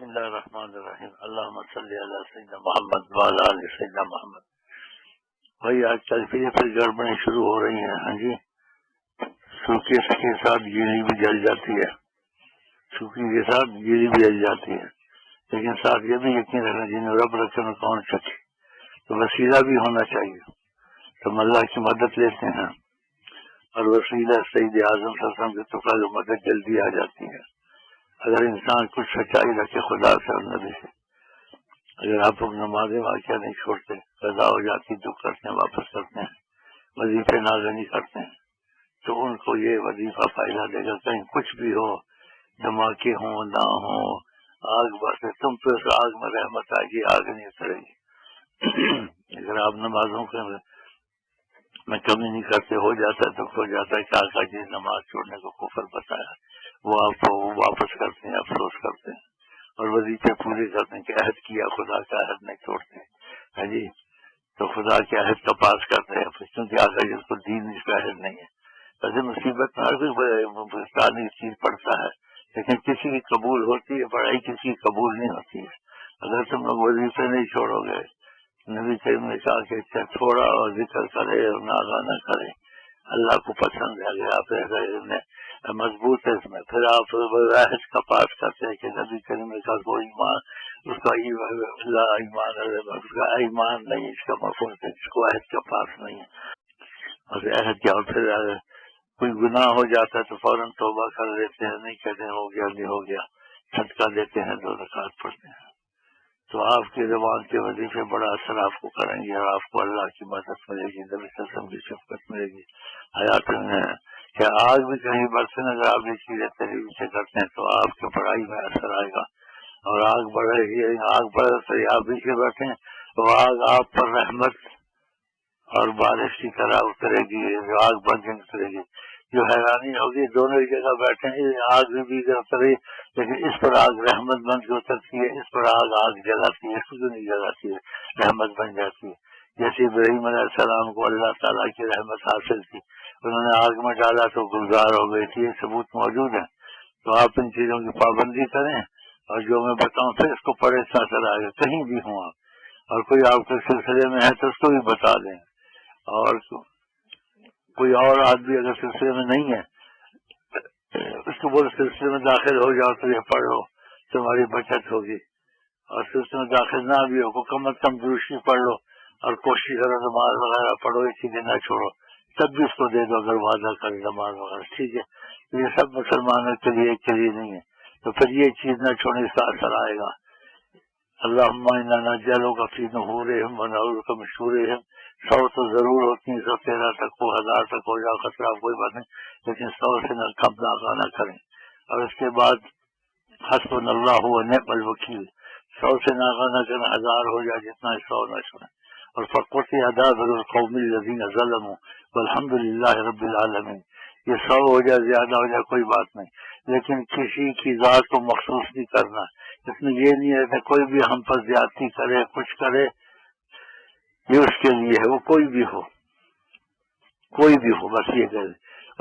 اللہ الرحمن الرحیم اللہم صلی علی سیدنا محمد وعلی آل سیدنا محمد۔ بھائی آج کل پھر گڑبڑیں شروع ہو رہی ہیں۔ ہاں جی، سوکیس کے ساتھ گیلی بھی جل جاتی ہے، سوکی کے ساتھ گیلی بھی جل جاتی ہے، لیکن ساتھ یہ بھی یقین رکھنا جنہیں رب رکھے میں کون سکے، تو وسیلہ بھی ہونا چاہیے۔ تو ہم اللہ کی مدد لیتے ہیں اور وسیلہ سید اعظم صلی اللہ علیہ وسلم کے تو مدد جلدی آ جاتی ہے۔ اگر انسان کچھ سچائی رکھے خدا سے اور نبی سے، اگر آپ لوگ نمازیں واقعہ نہیں چھوڑتے، قضا ہو جاتی تو کرتے ہیں، واپس کرتے ہیں، وظیفے نازل نہیں کرتے ہیں، تو ان کو یہ وظیفہ فائدہ دے گا۔ کہیں کچھ بھی ہو، دھماکے ہوں نہ ہوں، آگ برسے، تم پہ اس آگ میں رحمت آئے گی، آگ نہیں اترے گی۔ اگر آپ نمازوں کے میں کمی نہیں کرتے، ہو جاتا ہے تو ہو جاتا ہے کہ آقا جی نماز چھوڑنے کو کفر بتایا، وہ آپ کو واپس کرتے ہیں، افسوس کرتے ہیں اور وظیفے پورے کرتے ہیں کہ عہد کیا، خدا کا عہد نہیں چھوڑتے۔ ہے جی، تو خدا کے عہد کا پاس کرتے ہیں، کیونکہ آقا جس کو دین اس کا عہد نہیں ہے۔ ویسے مصیبت میں ہر کوئی چیز پڑتا ہے، لیکن کسی کی قبول ہوتی ہے، پڑھائی کسی کی قبول نہیں ہوتی ہے۔ اگر تم لوگ وظیفے نہیں چھوڑو گے، نبی کریم نے کہا کہ تھوڑا اور ذکر کرے اور ناغہ نہ کرے، اللہ کو پسند ہے۔ اگر آپ مضبوط ہے اس میں، پھر آپ عہد کا پاس کرتے ہیں کہ نبی کریم نے کہا کوئی ایمان اس کا ایمان اس کا ایمان نہیں، اس کا مفہوم ہے اس کو عہد کا پاس نہیں ہے۔ اور عہد کیا، اور پھر کوئی گناہ ہو جاتا ہے تو فوراً توبہ کر دیتے ہیں، نہیں کہتے ہیں ہو گیا نہیں ہو گیا، صدقہ دیتے ہیں، 2 رکعت پڑھتے ہیں۔ تو آپ کے زبان کے وظیفے بڑا اثر آپ کو کریں گے اور آپ کو اللہ کی مدد ملے گی، نبی صلی اللہ علیہ وسلم کی شفقت ملے گی حیات میں۔ کہ آج بھی کہیں برسن اگر آپ یہ چیزیں طریقے سے کرتے ہیں تو آپ کی پڑھائی میں اثر آئے گا اور آگ بڑھے گی۔ آگ بڑھے تو آپ بھی سے بیٹھیں تو آگ آپ پر رحمت اور بارش کی طرح اترے گی، جو آگ بن کے اترے گی۔ جو حیرانی ہوگی، دونوں ایک جگہ بیٹھے ہیں، آگ بھی اترے، لیکن اس پر آگ رحمت بن کے اترتی ہے، اس پر آگ جلاتی ہے، اس کو نہیں جلاتی ہے، رحمت بن جاتی ہے۔ جیسے ابراہیم علیہ السلام کو اللہ تعالیٰ کی رحمت حاصل تھی، انہوں نے آگ میں ڈالا تو گلزار ہو گئی تھی، یہ ثبوت موجود ہے۔ تو آپ ان چیزوں کی پابندی کریں اور جو میں بتاؤں پھر اس کو پڑھے ساتھ آئے گا، کہیں بھی ہوں آپ، اور کوئی آپ کے سلسلے میں ہے تو اس کو بھی بتا دیں، اور کوئی اور آدمی اگر سلسلے میں نہیں ہے اس کو بولے سلسلے میں داخل ہو جاؤ تو یہ پڑھ لو، تمہاری بچت ہوگی۔ اور سلسلے میں داخل نہ بھی ہو، کم از کم دروشی پڑھ لو اور کوشش کرو نماز وغیرہ پڑھو، یہ چیزیں نہ چھوڑو، تب بھی اس کو دے دو اگر وعدہ کرے نماز وغیرہ، ٹھیک ہے۔ یہ سب مسلمانوں کے لیے نہیں ہے، تو پھر یہ چیز نہ چھوڑنے، اس کا اثر آئے گا۔ اللہم انا نجعلک فی نحورہم ونعوذ بک من شرورہم۔ 100 تو ضرور ہوتی ہیں، 113 تک ہو، 1000 تک ہو جائے، خطرہ کوئی بات نہیں، لیکن 100 سے نہ کم نہ کریں۔ اور اس کے بعد حسبنا اللہ ونعم الوکیل، 100 سے ناغہ نہ کریں، 1000 ہو جائے، جتنا 100 نہ چھوڑیں۔ اور فقطع دابر القوم الذین ظلموا والحمد للہ رب العالمین، یہ 100 ہو جائے، زیادہ ہو جائے، کوئی بات نہیں، لیکن کسی کی ذات کو مخصوص نہیں کرنا۔ اس میں یہ نہیں ہے کہ کوئی بھی ہم پر زیادتی کرے، کچھ کرے، یہ اس کے لیے ہے، وہ کوئی بھی ہو، بس یہ کرے،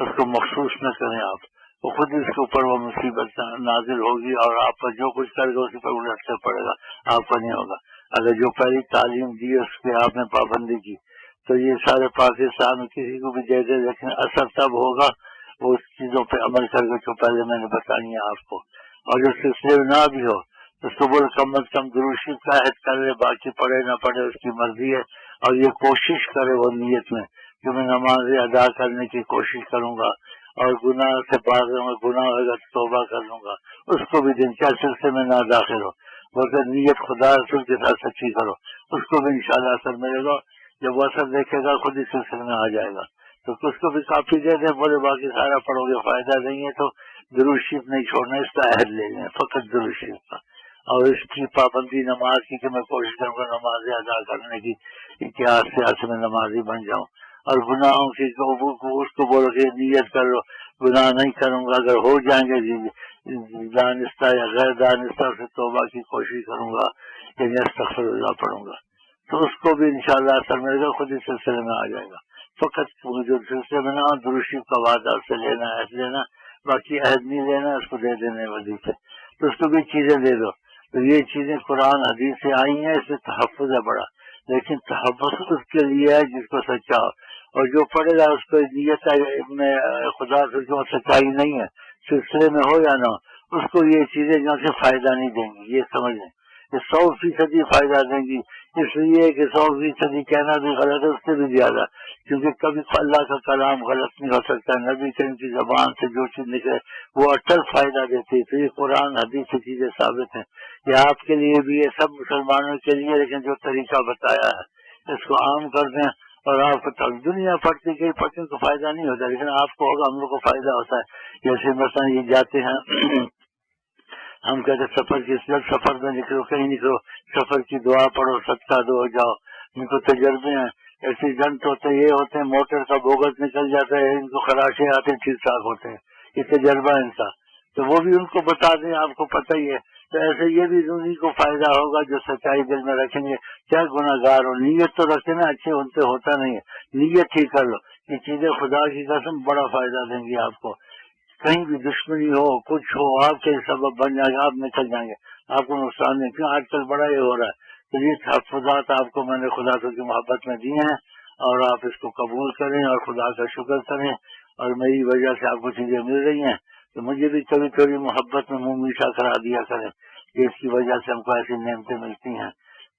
اس کو مخصوص نہ کریں آپ، وہ خود اس کے اوپر وہ مصیبت نازل ہوگی اور آپ پر جو کچھ کرے گا اسی پر الٹنا پڑے گا، آپ پر نہیں ہوگا۔ اگر جو پہلی تعلیم دی اس پہ آپ نے پابندی کی تو یہ سارے پاکستان میں کسی کو بھی دے دے، لیکن اثر تب ہوگا وہ اس چیزوں پہ عمل کر کے جو پہلے میں نے بتانی ہے آپ کو۔ اور جو سلسلے میں نہ بھی ہو اس کو بولے کم از کم دروشی کا عہد کر لے، باقی پڑھے نہ پڑھے اس کی مرضی ہے، اور یہ کوشش کرے وہ نیت میں کہ میں نمازیں ادا کرنے کی کوشش کروں گا اور گناہ سے باز رہوں گا، گناہ ہوگا تو توبہ کر لوں گا، اس کو بھی دن کیا سلسلے میں نہ داخل ہو، بلکہ نیت خدا رسول کے ساتھ سچی کرو، اس کو بھی انشاءاللہ اثر ملے گا۔ جب وہ اثر دیکھے گا خود اس سلسلے میں آ جائے گا، تو اس کو بھی کافی دے دیں، بولے باقی سارا پڑھو گے فائدہ نہیں ہے تو درود شریف نہیں چھوڑنا، اس کا عہد لے لیں، فقط درود شریف کا، اور اس کی پابندی نماز کی کہ میں کوشش کروں گا نمازیں ادا کرنے کی، اتحاد سے آج میں نمازی بن جاؤں۔ اور گناہوں کی اس کو بولو کہ نیت کر لو گناہ نہیں کروں گا، اگر ہو جائیں گے دانستہ یا غیر دانستہ سے توبہ کی کوشش کروں گا، یعنی استغفر اللہ پڑھوں گا، تو اس کو بھی انشاءاللہ اثر ملے گا، خود اس سلسلے میں آ جائے گا۔ فقط جو سلسلے میں نہ درود شریف کا وعدہ سے لینا، عہد لینا، باقی عہد نہیں لینا، اس کو دے دینے وظیفے، تو اس کو بھی چیزیں دے دو۔ تو یہ چیزیں قرآن حدیث سے آئی ہیں، اس سے تحفظ ہے بڑا، لیکن تحفظ اس کے لیے ہے جس کو سچا ہو، اور جو پڑھے گا اس کو نیت میں خدا سے جو سچائی نہیں ہے سلسلے میں ہو یا نہ ہو، اس کو یہ چیزیں جو سے فائدہ نہیں دیں گی، یہ سمجھ لیں، یہ 100% فائدہ دیں گی، اس لیے کہ 100% کہنا بھی غلط ہے، اس سے بھی زیادہ، کیونکہ کبھی اللہ کا کلام غلط نہیں ہو سکتا، نبی کریم کی زبان سے جو چیز نکلے وہ اٹل فائدہ دیتی ہے، تو یہ قرآن حدیث سے چیزیں ثابت ہیں، یہ آپ کے لیے بھی ہے، سب مسلمانوں کے لیے، لیکن جو طریقہ بتایا ہے اس کو عام کر دیں، اور آپ کو دنیا پڑھتی گئی پڑھنے کو فائدہ نہیں ہوتا، لیکن آپ کو ہوگا، ہم لوگ کو فائدہ ہوتا ہے، جیسے مثلا یہ جاتے ہیں ہم کہتے ہیں سفر کی سفر میں نکلو، کہیں نکلو، سفر کی دعا پڑھو، صدقہ دو جاؤ، ان کو تجربے ہیں، ایکسیڈنٹ ہوتے ہیں، یہ ہوتے ہیں، موٹر کا بوگس نکل جاتا ہے، ان کو خراشے آتے ہیں، ٹھیک ٹھاک ہوتے ہیں، یہ تجربہ ان کا، تو وہ بھی ان کو بتا دیں، آپ کو پتہ ہی ہے، تو ایسے یہ بھی انہیں کو فائدہ ہوگا جو سچائی دل میں رکھیں گے، کیا گناہ گار ہو، نیت تو رکھے نا، اچھے ان سے ہوتا نہیں ہے، نیت ٹھیک کر لو، یہ چیزیں خدا کی قسم بڑا فائدہ دیں گی آپ کو، کہیں بھی دشمنی ہو کچھ ہو آپ کے سبب بن جائے گا، آپ نکل جائیں گے، آپ کو نقصان نہیں، کیوں آج کل بڑا یہ ہو رہا ہے، تو یہ تحفظات آپ کو میں نے خدا کی محبت میں دیے ہیں، اور آپ اس کو قبول کریں اور خدا کا شکر کریں، اور میری وجہ سے آپ کو چیزیں مل رہی ہیں، تو مجھے بھی کبھی کبھی محبت میں منہ میٹھا کرا دیا کریں کہ اس کی وجہ سے ہم کو ایسی نعمتیں ملتی ہیں،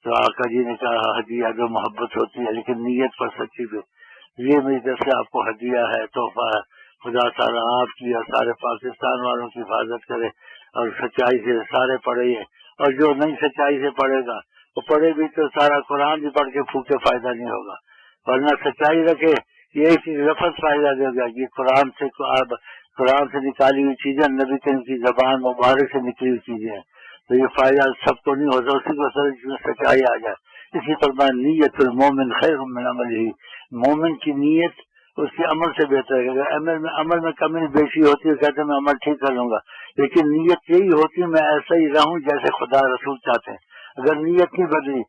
تو آقا جی نے کہا ہدیہ جو محبت ہوتی ہے لیکن نیت پر سچی بھی، یہ میری طرف سے آپ کو ہدیہ ہے، تحفہ ہے، خدا تعالیٰ آپ کی اور سارے پاکستان والوں کی حفاظت کرے، اور سچائی سے سارے پڑھے، اور جو نہیں سچائی سے پڑھے گا وہ پڑھے بھی تو سارا قرآن بھی پڑھ کے پھوکے فائدہ نہیں ہوگا، ورنہ سچائی رکھے یہی چیز لفظ فائدہ دے گا، یہ قرآن سے نکالی ہوئی چیزیں، نبی کریم کی زبان مبارک سے نکلی ہوئی چیزیں ہیں، تو یہ فائدہ سب کو نہیں ہوتا، اسی کو سچائی آ جائے، اسی پر نیت المومن خیر من عملہ، مومن کی نیت اس کے عمل سے بہتر ہے، اگر عمل میں کمی بیشی ہوتی ہے کہتے ہیں میں عمل ٹھیک کر لوں گا، لیکن نیت یہی ہوتی ہے میں ایسا ہی رہوں جیسے خدا رسول چاہتے ہیں، اگر نیت نہیں بدلی،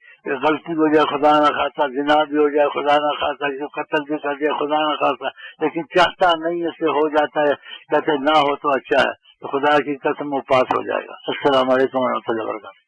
غلطی ہو جائے خدا نہ خاصا، زنا بھی ہو جائے خدا نہ خاصا، قتل بھی کر دیا خدا نہ خاصا، لیکن چاہتا نہیں اس سے ہو جاتا ہے، کہتے نہ ہو تو اچھا ہے، تو خدا کی قسم وہ پاس ہو جائے گا۔ السلام علیکم و رحمۃ اللہ وبرکاتہ۔